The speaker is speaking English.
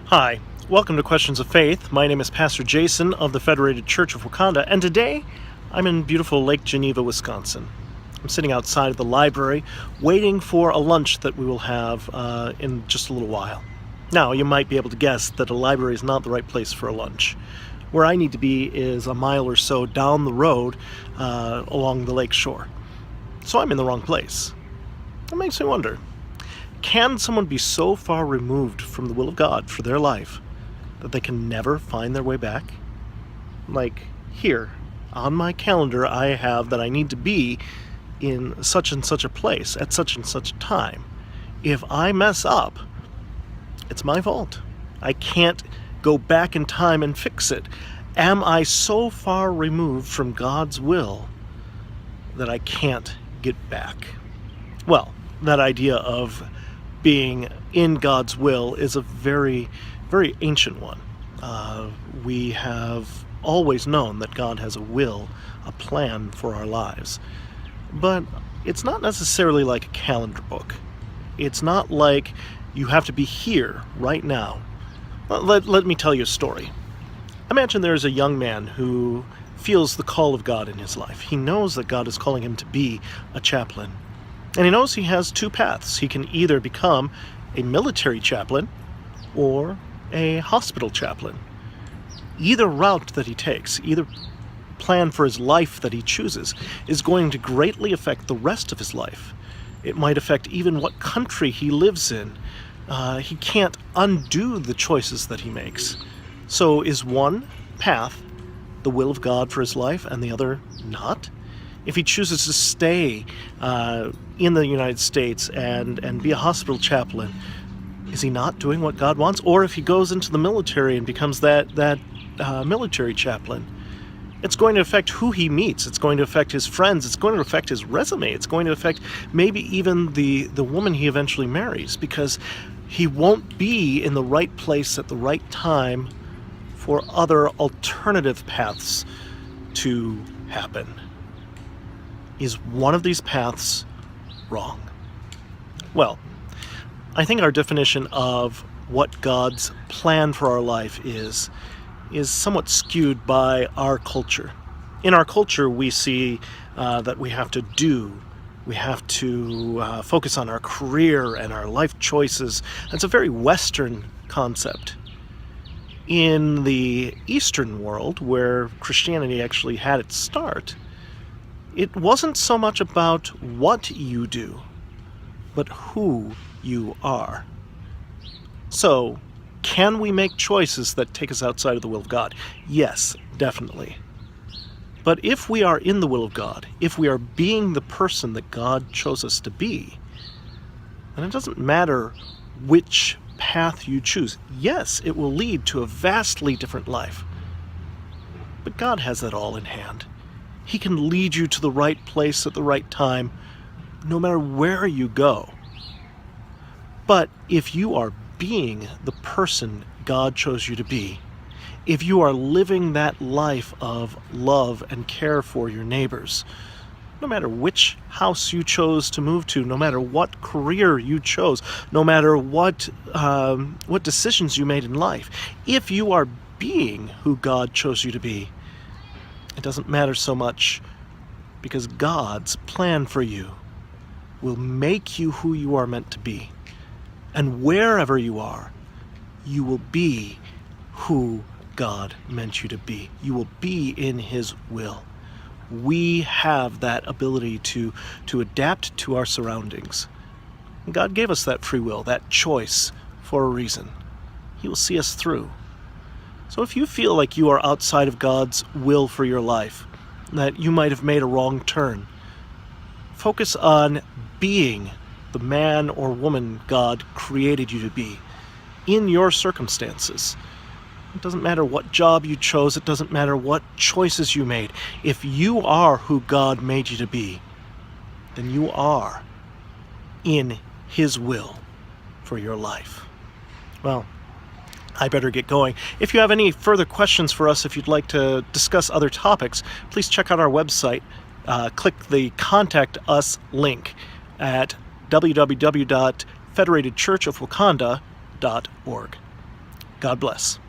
Hi, welcome to Questions of Faith. My name is Pastor Jason of the Federated Church of Wakanda, and today I'm in beautiful Lake Geneva, Wisconsin. I'm sitting outside of the library waiting for a lunch that we will have in just a little while. Now, you might be able to guess that a library is not the right place for a lunch. Where I need to be is a mile or so down the road along the lake shore. So I'm in the wrong place. That makes me wonder. Can someone be so far removed from the will of God for their life that they can never find their way back? Like here, on my calendar, I have that I need to be in such and such a place at such and such a time. If I mess up, it's my fault. I can't go back in time and fix it. Am I so far removed from God's will that I can't get back? Well, that idea of being in God's will is a very, very ancient one. We have always known that God has a will, a plan for our lives. But it's not necessarily like a calendar book. It's not like you have to be here right now. Let me tell you a story. Imagine there's a young man who feels the call of God in his life. He knows that God is calling him to be a chaplain. And he knows he has two paths. He can either become a military chaplain or a hospital chaplain. Either route that he takes, either plan for his life that he chooses, is going to greatly affect the rest of his life. It might affect even what country he lives in. He can't undo the choices that he makes. So is one path the will of God for his life and the other not? If he chooses to stay in the United States and be a hospital chaplain, is he not doing what God wants? Or if he goes into the military and becomes that military chaplain, it's going to affect who he meets. It's going to affect his friends. It's going to affect his resume. It's going to affect maybe even the woman he eventually marries, because he won't be in the right place at the right time for other alternative paths to happen. Is one of these paths wrong? Well, I think our definition of what God's plan for our life is somewhat skewed by our culture. In our culture, we see that we have to do, we have to focus on our career and our life choices. That's a very Western concept. In the Eastern world, where Christianity actually had its start, it wasn't so much about what you do, but who you are. So, can we make choices that take us outside of the will of God? Yes, definitely. But if we are in the will of God, if we are being the person that God chose us to be, then it doesn't matter which path you choose. Yes, it will lead to a vastly different life. But God has that all in hand. He can lead you to the right place at the right time, no matter where you go. But if you are being the person God chose you to be, if you are living that life of love and care for your neighbors, no matter which house you chose to move to, no matter what career you chose, no matter what decisions you made in life, if you are being who God chose you to be, it doesn't matter so much, because God's plan for you will make you who you are meant to be. And wherever you are, you will be who God meant you to be. You will be in His will. We have that ability to adapt to our surroundings. God gave us that free will, that choice, for a reason. He will see us through. So if you feel like you are outside of God's will for your life, that you might have made a wrong turn, focus on being the man or woman God created you to be in your circumstances. It doesn't matter what job you chose. It doesn't matter what choices you made. If you are who God made you to be, then you are in His will for your life. Well, I better get going. If you have any further questions for us, if you'd like to discuss other topics, please check out our website. Click the Contact Us link at www.federatedchurchofwakanda.org. God bless.